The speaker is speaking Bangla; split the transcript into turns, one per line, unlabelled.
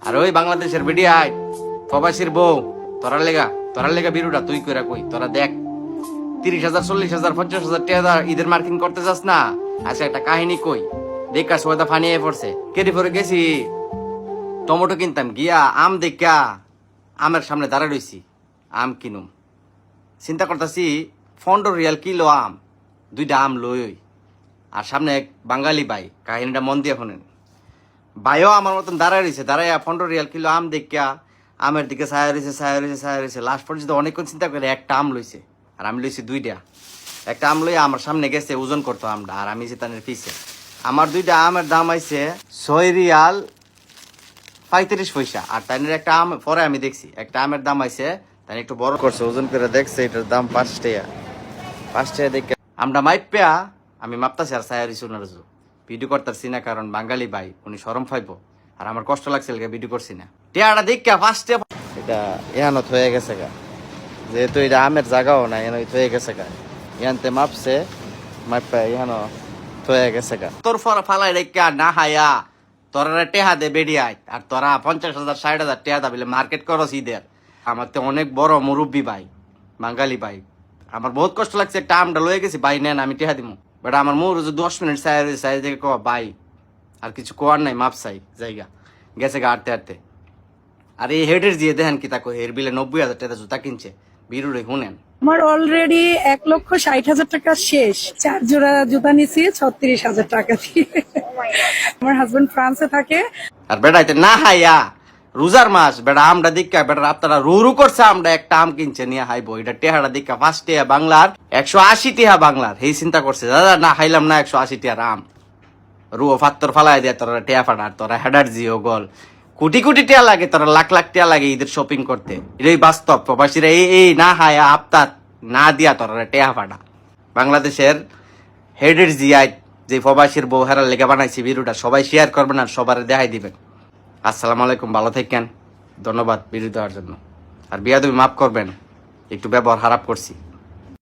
আর ওই বাংলাদেশের বেডিয়া আয় প্রবাসীর বউ তোরার লেগা বিরুটা তুই কইরা কই তোরা দেখ 30,000 40,000 50,000 টাকা ঈদের মার্কিং করতে যাস না। আচ্ছা একটা কাহিনী কই দেখা সবাই ফানি হয়ে পড়ছে কেটে পরে গেছি টমেটো কিনতাম গিয়া আম দেখা আমের সামনে দাঁড়া রইছি আম কিনুম চিন্তা করতেছি 15 রিয়াল কিলো আম 2টা আম লই আর সামনে এক বাঙালি ভাই কাহিনীটা মন দিয়ে শোনেন ভাইও আমার মতন দাঁড়ায় রয়েছে দাঁড়াইয়া 15 রিয়াল কিলো আম দেখা আমের দিকে ছায়া রয়েছে লাস্ট পর্যন্ত অনেকক্ষণ চিন্তা করে একটা আম লইছে আর আমি লইছি 2টা একটা আম লইয়া আমার সামনে গেছে ওজন করতো আমটা আর আমি যেতানের পিছে আমার 2টা আমের দাম আইছে 6 রিয়াল 35 পয়সা আর তাইনের একটা আম পরে আমি দেখছি একটা আমের দাম আইছে তাই একটু বড় করছে ওজন করে দেখছে এটার দাম 5 টাকা দেখে আমটা মাইপা আমি মাপতাছি আর ছায়া রইছি ওনার ভিডিও করতেছি না কারণ বাঙালি ভাই উনি শরম পাইবো আর আমার কষ্ট লাগছে ভিডিও করছি না টিয়াটা দেখা ফার্স্টে এটা এহানো হয়ে গেছে গা যেহেতু এটা আমের জায়গাও না এখানে হয়ে গেছে গা ইয়ানতে মাপছে মাপা এহানো হয়ে গেছে গা তোর ফালাই রেখা না হায়া তোরা টেহা দে বেডিয়ায় আর তোরা 50,000 60,000 টেহা দাবিলে মার্কেট করস ঈদের আমার তো অনেক বড় মুরব্বী ভাই বাঙালি ভাই আমার বহুত কষ্ট লাগছে একটা আমটা লয়ে গেছি ভাই নেন আমি টেহা দিমু বাট আমার মোর 10 মিনিট সাইজ থেকে কো ভাই আর কিছু কোয়ার নাই মাপ চাই জায়গা গেছে গা আটতে আর এই হেডের দিয়ে দেখেন কি তাকে হের বিলে 90,000 টাকা জুতা কিনছে বিরুরে শুনেন
আমার অলরেডি 1,60,000 টাকা শেষ 4 জোড়া জুতা নিছি 36,000 টাকা দিয়ে। আমার হাজবেন্ড ফ্রান্সে থাকে।
আর বেড়াইতে না হাইয়া রোজার মাস বেড়া আমটা দীক্ষা বেড়া আপনারা রুরু করছে আমরা একটা আম কিনছে নিয়ে হাইবো এটা টেহাটা দীক্ষা 5 টাকা বাংলার 180 টাকা বাংলার এই চিন্তা করছে দাদা না হাইলাম না 180 টাকার আম রুও ফাত্তর ফালাই দেয়া তোরা টেয়া ফাটার তোরা হেডার জিও গল কোটি কোটি টাকা লাগে তোরা লাখ লাখ টাকা লাগে ঈদের শপিং করতে এটাই বাস্তব প্রবাসীরা এই না হায়া আপতাত না দিয়া তোরা টেয়া ফাটা বাংলাদেশের হেডের জিয়াই যে প্রবাসীর বউ হেরার লেগে বানাইছি ভিডিওটা সবাই শেয়ার করবেন আর সবার দেখাই দিবেন। আসসালামু আলাইকুম ভালো থাকেন ধন্যবাদ ভিডিও দেওয়ার জন্য আর বিয়া তুমি মাফ করবেন একটু ব্যবহার খারাপ করছি।